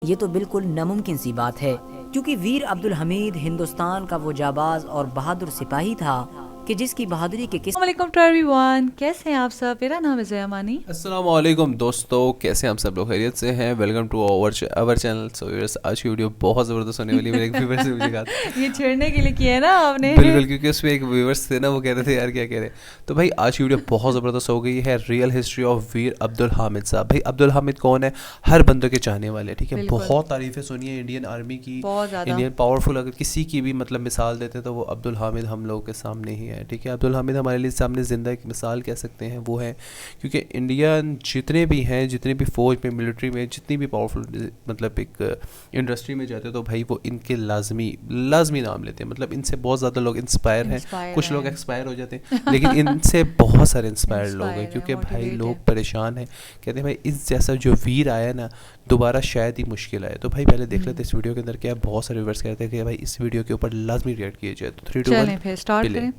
یہ تو بالکل ناممکن سی بات ہے، کیونکہ ویر عبدالحمید ہندوستان کا وہ جاباز اور بہادر سپاہی تھا کہ جس کی بہادری کے السلام علیکم ٹو ایوری ون، کیسے ہیں آپ سب؟ میرا نام ہے زیا مانی۔ السلام علیکم دوستو، کیسے ہیں ہم سب لوگ؟ خیریت سے ہیں؟ Welcome to our channel. So viewers, آج کی ویڈیو بہت زبردست ہونے والی ہے۔ میرے ایک ویور سے مجھے کہا تھا یہ چھیڑنے کے لیے کیا ہے نا آپ نے؟ بالکل، کیونکہ اس میں ایک ویورس تھے نا، وہ کہہ رہے تھے یار کیا کہہ رہے ہیں۔ تو بھائی آج کی ویڈیو بہت زبردست ہو گئی ہے، ریئل ہسٹری آف ویر عبدالحامد صاحب۔ بھائی عبدالحامد کون ہے؟ ہر بندوں کے چاہنے والے، ٹھیک ہے، بہت تعریفیں سنی ہیں انڈین آرمی کی، انڈین پاورفل۔ اگر کسی کی بھی مطلب مثال دیتے تو وہ عبدالحامد ہم لوگوں کے سامنے ہی ہے، ٹھیک ہے۔ عبدالحامد ہمارے لیے سامنے زندہ ایک مثال کہہ سکتے ہیں، وہ ہے کیونکہ انڈین جتنے بھی ہیں، جتنے بھی فوج میں، ملٹری میں، جتنی بھی پاورفل مطلب ایک انڈسٹری میں جاتے ہیں تو بھائی وہ ان کے لازمی نام لیتے ہیں۔ مطلب ان سے بہت زیادہ لوگ انسپائر ہیں، کچھ لوگ ایکسپائر ہو جاتے ہیں، لیکن ان سے بہت سارے انسپائر لوگ ہیں، کیونکہ بھائی لوگ پریشان ہیں، کہتے ہیں بھائی اس جیسا جو ویر آیا نا دوبارہ شاید ہی مشکل آئے۔ تو بھائی پہلے دیکھ لیتے اس ویڈیو کے اندر کیا ہے۔ بہت سارے ویورز کہتے ہیں کہ بھائی اس ویڈیو کے اوپر لازمی ریئیکٹ کیے جائے۔ تو 3 2 1 پھر سٹارٹ کریں۔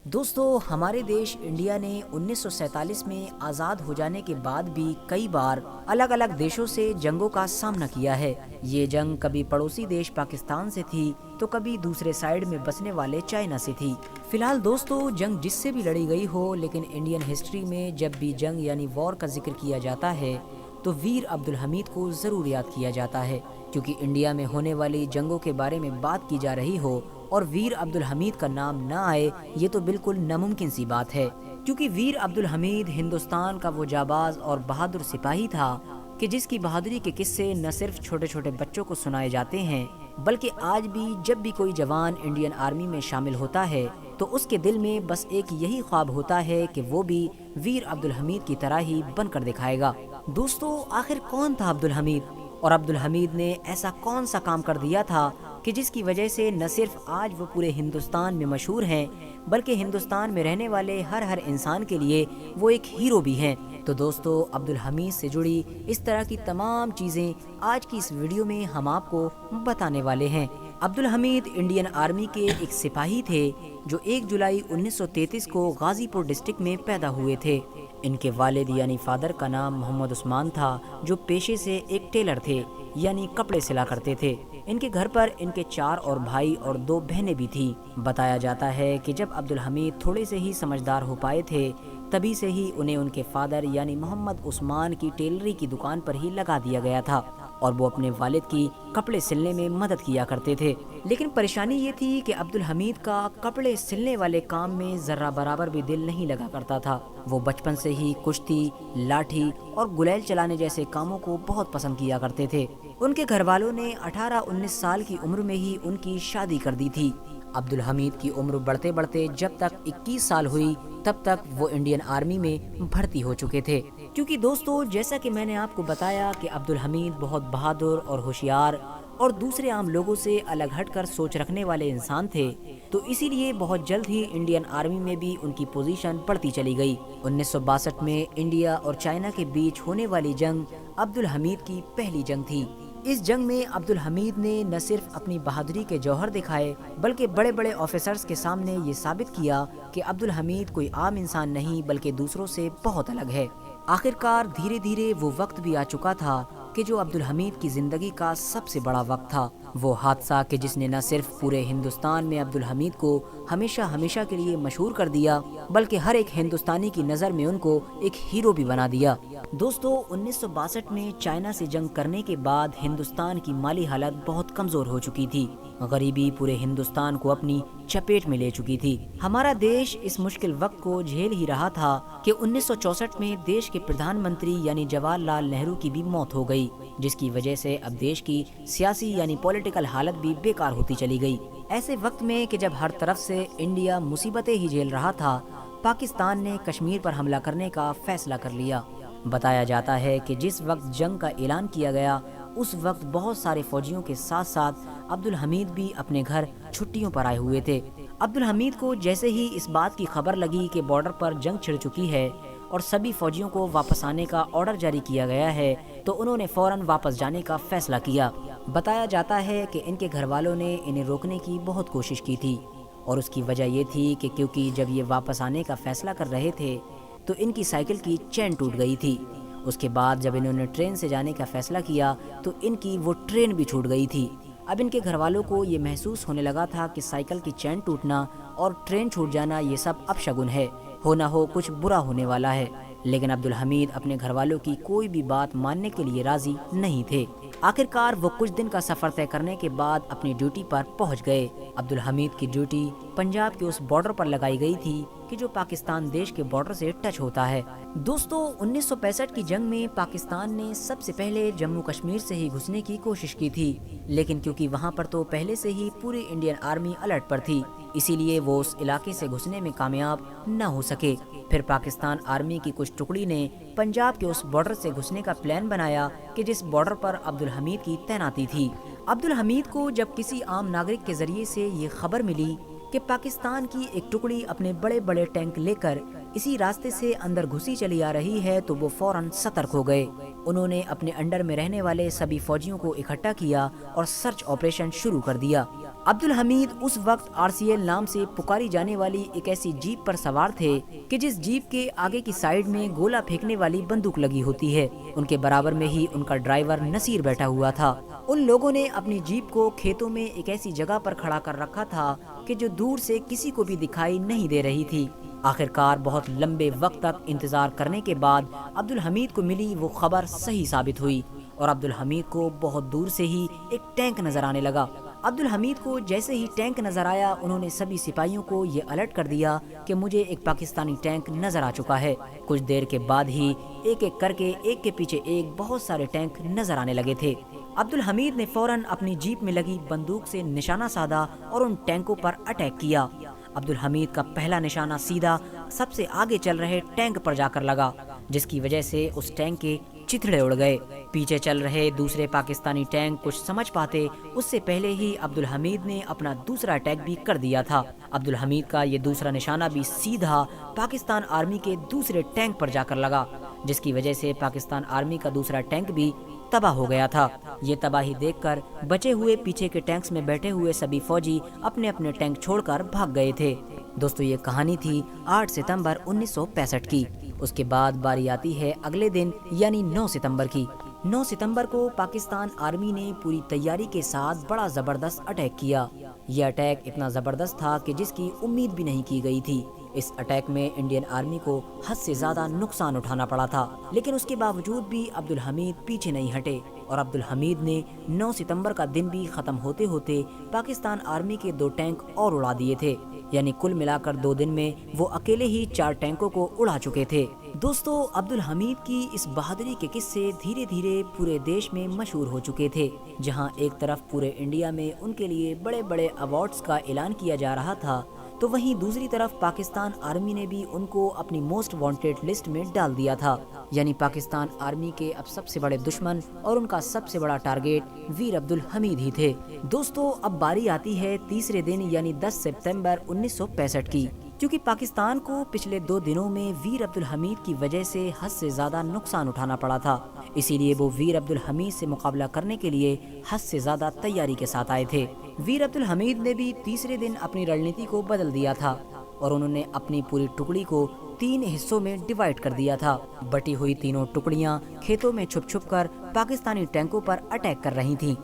دوستو، ہمارے دیش انڈیا نے 1947 میں آزاد ہو جانے کے بعد بھی کئی بار الگ الگ دیشوں سے جنگوں کا سامنا کیا ہے۔ یہ جنگ کبھی پڑوسی دیش پاکستان سے تھی تو کبھی دوسرے سائیڈ میں بسنے والے چائنا سے تھی۔ فی الحال دوستو، جنگ جس سے بھی لڑی گئی ہو، لیکن انڈین ہسٹری میں جب بھی جنگ یعنی وار کا ذکر کیا جاتا ہے تو ویر عبدالحمید کو ضرور یاد کیا جاتا ہے، کیونکہ انڈیا میں ہونے والی جنگوں کے بارے میں بات کی جا رہی ہو اور ویر عبدالحمید کا نام نہ آئے، یہ تو بالکل ناممکن سی بات ہے، کیونکہ ویر عبدالحمید ہندوستان کا وہ جاباز اور بہادر سپاہی تھا کہ جس کی بہادری کے قصے نہ صرف چھوٹے چھوٹے بچوں کو سنائے جاتے ہیں، بلکہ آج بھی جب بھی کوئی جوان انڈین آرمی میں شامل ہوتا ہے تو اس کے دل میں بس ایک یہی خواب ہوتا ہے کہ وہ بھی ویر عبدالحمید کی طرح ہی بن کر دکھائے گا۔ دوستو، آخر کون تھا عبدالحمید، اور عبدالحمید نے ایسا کون سا کام کر دیا تھا کہ جس کی وجہ سے نہ صرف آج وہ پورے ہندوستان میں مشہور ہیں، بلکہ ہندوستان میں رہنے والے ہر انسان کے لیے وہ ایک ہیرو بھی ہیں۔ تو دوستو، عبدالحمید سے جڑی اس طرح کی تمام چیزیں آج کی اس ویڈیو میں ہم آپ کو بتانے والے ہیں۔ عبدالحمید انڈین آرمی کے ایک سپاہی تھے جو 1 جولائی 1933 کو غازی پور ڈسٹرکٹ میں پیدا ہوئے تھے۔ ان کے والد یعنی فادر کا نام محمد عثمان تھا، جو پیشے سے ایک ٹیلر تھے، یعنی کپڑے سلا کرتے تھے۔ ان کے گھر پر ان کے 4 اور بھائی اور 2 بہنیں بھی تھیں۔ بتایا جاتا ہے کہ جب عبدالحمید تھوڑے سے ہی سمجھدار ہو پائے تھے، تبھی سے ہی انہیں ان کے فادر یعنی محمد عثمان کی ٹیلری کی دکان پر ہی لگا دیا گیا تھا اور وہ اپنے والد کی کپڑے سلنے میں مدد کیا کرتے تھے۔ لیکن پریشانی یہ تھی کہ عبدالحمید کا کپڑے سلنے والے کام میں ذرہ برابر بھی دل نہیں لگا کرتا تھا۔ وہ بچپن سے ہی کشتی، لاٹھی اور گلیل چلانے جیسے کاموں کو بہت پسند کیا کرتے تھے۔ ان کے گھر والوں نے 18-19 سال کی عمر میں ہی ان کی شادی کر دی تھی۔ عبدالحمید کی عمر بڑھتے بڑھتے جب تک 21 سال ہوئی تب تک وہ انڈین آرمی میں بھرتی ہو چکے تھے۔ کیونکہ دوستو، جیسا کہ میں نے آپ کو بتایا کہ عبدالحمید بہت بہادر اور ہوشیار اور دوسرے عام لوگوں سے الگ ہٹ کر سوچ رکھنے والے انسان تھے، تو اسی لیے بہت جلد ہی انڈین آرمی میں بھی ان کی پوزیشن بڑھتی چلی گئی۔ 1962 میں انڈیا اور چائنا کے بیچ ہونے والی جنگ عبدالحمید کی پہلی جنگ تھی۔ اس جنگ میں عبدالحمید نے نہ صرف اپنی بہادری کے جوہر دکھائے، بلکہ بڑے بڑے آفیسرز کے سامنے یہ ثابت کیا کہ عبدالحمید کوئی عام انسان نہیں بلکہ دوسروں سے بہت الگ ہے۔ آخرکار دھیرے دھیرے وہ وقت بھی آ چکا تھا کہ جو عبدالحمید کی زندگی کا سب سے بڑا وقت تھا، وہ حادثہ کہ جس نے نہ صرف پورے ہندوستان میں عبدالحمید کو ہمیشہ کے لیے مشہور کر دیا، بلکہ ہر ایک ہندوستانی کی نظر میں ان کو ایک ہیرو بھی بنا دیا۔ دوستو، 1962 میں چائنا سے جنگ کرنے کے بعد ہندوستان کی مالی حالت بہت کمزور ہو چکی تھی، غریبی پورے ہندوستان کو اپنی چپیٹ میں لے چکی تھی۔ ہمارا دیش اس مشکل وقت کو جھیل ہی رہا تھا کہ 1964 میں دیش کے پردھان منتری یعنی جواہر لال نہرو کی بھی موت ہو گئی، جس کی وجہ سے اب دیش کی سیاسی یعنی پولیٹیکل حالت بھی بیکار ہوتی چلی گئی۔ ایسے وقت میں کہ جب ہر طرف سے انڈیا مصیبتیں ہی جھیل رہا تھا، پاکستان نے کشمیر پر حملہ کرنے کا فیصلہ کر لیا۔ بتایا جاتا ہے کہ جس وقت جنگ کا اعلان کیا گیا اس وقت بہت سارے فوجیوں کے ساتھ ساتھ عبدالحمید بھی اپنے گھر چھٹیوں پر آئے ہوئے تھے۔ عبدالحمید کو جیسے ہی اس بات کی خبر لگی کہ بارڈر پر جنگ چھڑ چکی ہے اور سبھی فوجیوں کو واپس آنے کا آرڈر جاری کیا گیا ہے، تو انہوں نے فوراً واپس جانے کا فیصلہ کیا۔ بتایا جاتا ہے کہ ان کے گھر والوں نے انہیں روکنے کی بہت کوشش کی تھی، اور اس کی وجہ یہ تھی کہ کیونکہ جب یہ واپس آنے کا فیصلہ کر رہے تھے تو ان کی سائیکل کی چین ٹوٹ گئی تھی. اس کے بعد جب انہوں نے ٹرین سے جانے کا فیصلہ کیا تو ان کی وہ ٹرین بھی چھوٹ گئی تھی. اب ان کے گھر والوں کو یہ محسوس ہونے لگا تھا کہ سائیکل کی چین ٹوٹنا اور ٹرین چھوٹ جانا یہ سب اپشگن ہے, ہو نہ ہو کچھ برا ہونے والا ہے. لیکن عبدالحمید اپنے گھر والوں کی کوئی بھی بات ماننے کے لیے راضی نہیں تھے. آخرکار وہ کچھ دن کا سفر طے کرنے کے بعد اپنی ڈیوٹی پر پہنچ گئے. عبدالحمید کی ڈیوٹی پنجاب کے اس بارڈر پر لگائی گئی تھی کہ جو پاکستان دیش کے بارڈر سے ٹچ ہوتا ہے. دوستو 1965 کی جنگ میں پاکستان نے سب سے پہلے جموں کشمیر سے ہی گھسنے کی کوشش کی تھی, لیکن کیونکہ وہاں پر تو پہلے سے ہی پوری انڈین آرمی الرٹ پر تھی, اسی لیے وہ اس علاقے سے گھسنے میں کامیاب نہ ہو سکے. پھر پاکستان آرمی کی کچھ ٹکڑی نے پنجاب کے اس بارڈر سے گھسنے کا پلان بنایا کہ جس بارڈر پر عبدالحمید کی تعیناتی تھی. عبدالحمید کو جب کسی عام ناگرک کے ذریعے سے یہ خبر ملی کہ پاکستان کی ایک ٹکڑی اپنے بڑے بڑے ٹینک لے کر اسی راستے سے اندر گھسی چلی آ رہی ہے تو وہ فوراً سترک ہو گئے. انہوں نے اپنے انڈر میں رہنے والے سبھی فوجیوں کو اکٹھا کیا اور سرچ آپریشن شروع کر دیا. عبدالحمید اس وقت RCL نام سے پکاری جانے والی ایک ایسی جیپ پر سوار تھے کہ جس جیپ کے آگے کی سائیڈ میں گولہ پھینکنے والی بندوق لگی ہوتی ہے. ان کے برابر میں ہی ان کا ڈرائیور نصیر بیٹھا ہوا تھا. ان لوگوں نے اپنی جیپ کو کھیتوں میں ایک ایسی جگہ پر کھڑا کر رکھا تھا کہ جو دور سے کسی کو بھی دکھائی نہیں دے رہی تھی. آخرکار بہت لمبے وقت تک انتظار کرنے کے بعد عبدالحمید کو ملی وہ خبر صحیح ثابت ہوئی اور عبدالحمید کو بہت دور سے ہی ایک ٹینک نظر آنے لگا. عبدالحمید کو جیسے ہی ٹینک نظر آیا انہوں نے سبھی سپاہیوں کو یہ الرٹ کر دیا کہ مجھے ایک پاکستانی ٹینک نظر آ چکا ہے. کچھ دیر کے بعد ہی ایک ایک کر کے ایک کے پیچھے ایک بہت سارے ٹینک نظر آنے لگے تھے. عبدالحمید نے فوراً اپنی جیپ میں لگی بندوق سے نشانہ سادھا اور ان ٹینکوں پر اٹیک کیا. عبدالحمید کا پہلا نشانہ سیدھا سب سے آگے چل رہے ٹینک پر جا کر لگا, جس کی وجہ سے اس ٹینک کے چتھڑے اڑ گئے. پیچھے چل رہے دوسرے پاکستانی ٹینک کچھ سمجھ پاتے اس سے پہلے ہی عبدالحمید نے اپنا دوسرا اٹیک بھی کر دیا تھا. عبدالحمید کا یہ دوسرا نشانہ بھی سیدھا پاکستان آرمی کے دوسرے ٹینک پر جا کر لگا, جس کی وجہ سے پاکستان آرمی کا دوسرا ٹینک بھی تباہ ہو گیا تھا. یہ تباہی دیکھ کر بچے ہوئے پیچھے کے ٹینکس میں بیٹھے ہوئے سبھی فوجی اپنے اپنے ٹینک چھوڑ کر بھاگ گئے تھے. دوستو یہ کہانی تھی 8 ستمبر 1965 کی. اس کے بعد باری آتی ہے اگلے دن یعنی 9 ستمبر کی. 9 ستمبر کو پاکستان آرمی نے پوری تیاری کے ساتھ بڑا زبردست اٹیک کیا. یہ اٹیک اتنا زبردست تھا کہ جس کی امید بھی نہیں کی گئی تھی. اس اٹیک میں انڈین آرمی کو حد سے زیادہ نقصان اٹھانا پڑا تھا, لیکن اس کے باوجود بھی عبدالحمید پیچھے نہیں ہٹے اور عبدالحمید نے 9 ستمبر کا دن بھی ختم ہوتے ہوتے پاکستان آرمی کے 2 ٹینک اور اڑا دیے تھے. یعنی کل ملا کر 2 دن میں وہ اکیلے ہی 4 ٹینکوں کو اڑا چکے تھے. دوستو عبدالحمید کی اس بہادری کے قصے دھیرے دھیرے پورے دیش میں مشہور ہو چکے تھے. جہاں ایک طرف پورے انڈیا میں ان کے لیے بڑے بڑے ایوارڈز کا اعلان کیا جا رہا تھا تو وہیں دوسری طرف پاکستان آرمی نے بھی ان کو اپنی موسٹ وانٹیڈ لسٹ میں ڈال دیا تھا. یعنی پاکستان آرمی کے اب سب سے بڑے دشمن اور ان کا سب سے بڑا ٹارگیٹ ویر عبدالحمید ہی تھے. دوستو اب باری آتی ہے تیسرے دن یعنی 10 سپتمبر 1965 کی. کیونکہ پاکستان کو پچھلے 2 دنوں میں ویر عبدالحمید کی وجہ سے حد سے زیادہ نقصان اٹھانا پڑا تھا, اسی لیے وہ ویر عبدالحمید سے مقابلہ کرنے کے لیے حد سے زیادہ تیاری کے ساتھ آئے تھے. ویر عبدالحمید نے بھی تیسرے دن اپنی رڑنیتی کو بدل دیا تھا اور انہوں نے اپنی پوری ٹکڑی کو 3 حصوں میں ڈیوائیڈ کر دیا تھا. بٹی ہوئی تینوں ٹکڑیاں کھیتوں میں چھپ چھپ کر پاکستانی ٹینکوں پر اٹیک کر رہی تھیں.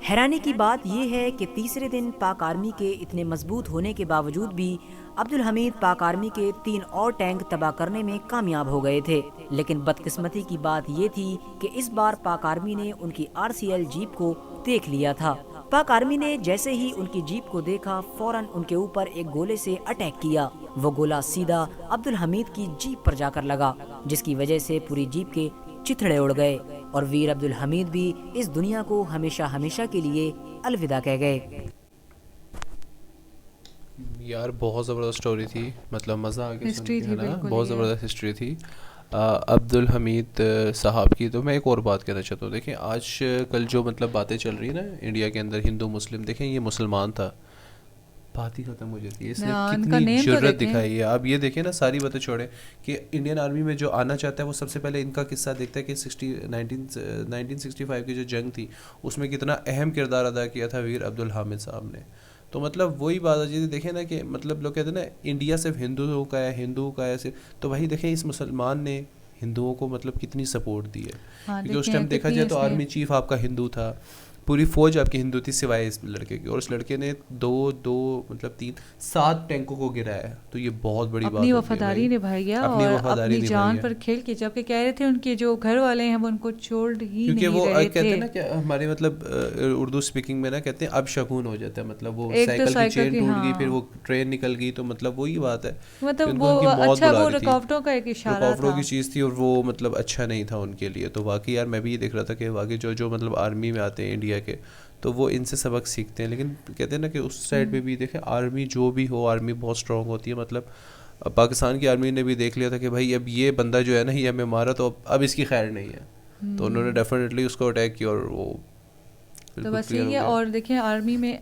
حیرانی کی بات یہ ہے کہ تیسرے دن پاک آرمی کے اتنے مضبوط ہونے کے باوجود بھی عبدالحمید پاک آرمی کے 3 اور ٹینک تباہ کرنے میں کامیاب ہو گئے تھے. لیکن بدقسمتی کی بات یہ تھی کہ اس بار پاک آرمی نے ان کی RCL جیپ کو دیکھ لیا تھا. پاک آرمی نے جیسے ہی ان کی جیپ کو دیکھا فوراً ان کے اوپر ایک گولے سے اٹیک کیا. وہ گولہ سیدھا عبدالحمید کی جیپ پر جا کر لگا, جس کی وجہ سے پوری جیپ کے چتھڑے اڑ گئے اور ویر عبدالحمید بھی اس دنیا کو ہمیشہ ہمیشہ کے لیے الوداع کہہ گئے. یار بہت زبردست سٹوری تھی, مطلب مزہ آ گیا ہسٹری تھی, بالکل بہت زبردست ہسٹری تھی عبدالحمید صاحب کی. تو میں ایک اور بات کہنا چاہتا ہوں, دیکھیں آج کل جو مطلب باتیں چل رہی ہیں نا انڈیا کے اندر ہندو مسلم, دیکھیں یہ مسلمان تھا بات ہی ختم ہو جاتی ہے. اس نے کتنی جرت دکھائی ہے. آپ یہ دیکھیں نا, ساری باتیں چھوڑیں کہ انڈین آرمی میں جو آنا چاہتا ہے وہ سب سے پہلے ان کا قصہ دیکھتا ہے کہ 1965 کی جو جنگ تھی اس میں کتنا اہم کردار ادا کیا تھا ویر عبدالحامد صاحب نے. تو مطلب وہی بات ہے جیسے دیکھیں نا کہ مطلب لوگ کہتے ہیں نا انڈیا صرف ہندوؤں کا ہے، ہندو کا ہے صرف، تو وہی دیکھیں اس مسلمان نے ہندوؤں کو مطلب کتنی سپورٹ دی ہے، کیونکہ اس ٹائم دیکھا جائے تو آرمی چیف آپ کا ہندو تھا، پوری فوج آپ کی ہندو تھی سوائے اس لڑکے کی، اور اس لڑکے نے مطلب 7 ٹینکوں کو گرایا ہے، تو یہ بہت بڑی بات اپنی وفاداری نبھائی ہے اور اپنی جان پر کھیل کے، جبکہ کہہ رہے تھے ان کے جو گھر والے ہیں وہ ان کو چھوڑ ہی نہیں رہے تھے، کیونکہ وہ کہتے ہیں نا کہ ہمارے مطلب اردو اسپیکنگ میں نا کہتے ہیں اب شگون ہو جاتا ہے، مطلب وہ سائیکل کی چین ٹوٹ گئی پھر وہ ٹرین نکل گئی، تو مطلب وہی بات ہے، مطلب وہ اچھا وہ رکاوٹوں کا ایک اشارہ تھا، رکاوٹوں کی چیز تھی، اور وہ مطلب اچھا نہیں تھا ان کے لیے. تو واقعی یار میں بھی یہ دیکھ رہا تھا کہ واقعی جو مطلب آرمی میں آتے ہیں انڈیا کے، تو وہ ان سے سبق سیکھتے ہیں. لیکن کہتے ہیں نا کہ اس سائڈ پہ بھی دیکھیں آرمی جو بھی ہو، آرمی بہت اسٹرانگ ہوتی ہے. مطلب پاکستان کی آرمی نے بھی دیکھ لیا تھا کہ بھائی اب یہ بندہ جو ہے نا یہ ہمیں مارا، تو اب اس کی خیر نہیں ہے، تو انہوں نے ڈیفینیٹلی اس کو اٹیک کیا، اور وہ تو بس یہی ہے. اور دیکھیں آرمی میں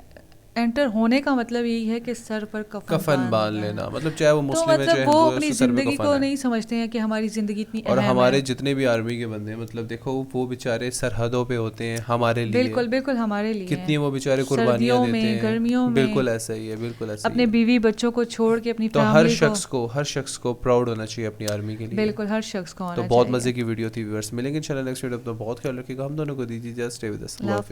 انٹر ہونے کا مطلب یہی ہے کہ سر پر کفن باندھ لینا، مطلب چاہے وہ مسلم ہے چاہے وہ ہندو ہے، اپنی زندگی کو نہیں سمجھتے ہیں کہ ہماری زندگی اتنی اہم ہے. اور ہمارے جتنے بھی آرمی کے بندے ہیں مطلب دیکھو وہ بیچارے سرحدوں پہ ہوتے ہیں ہمارے لیے، بالکل بالکل ہمارے لیے کتنی وہ بیچارے قربانیاں دیتے ہیں، گرمیوں میں، بالکل ایسا ہی ہے، بالکل ایسا ہی اپنے بیوی بچوں کو چھوڑ کے اپنی فیملی کو، ہر شخص کو پراؤڈ ہونا چاہیے اپنی آرمی کے لیے، بالکل ہر شخص کو ہونا تو چاہیے. بہت مزے کی ویڈیو تھی ویورس، ملیں گے انشاءاللہ نیکسٹ ویڈیو. اپنا بہت خیال رکھیے گا، ہم دونوں کو دیجیے اجازت.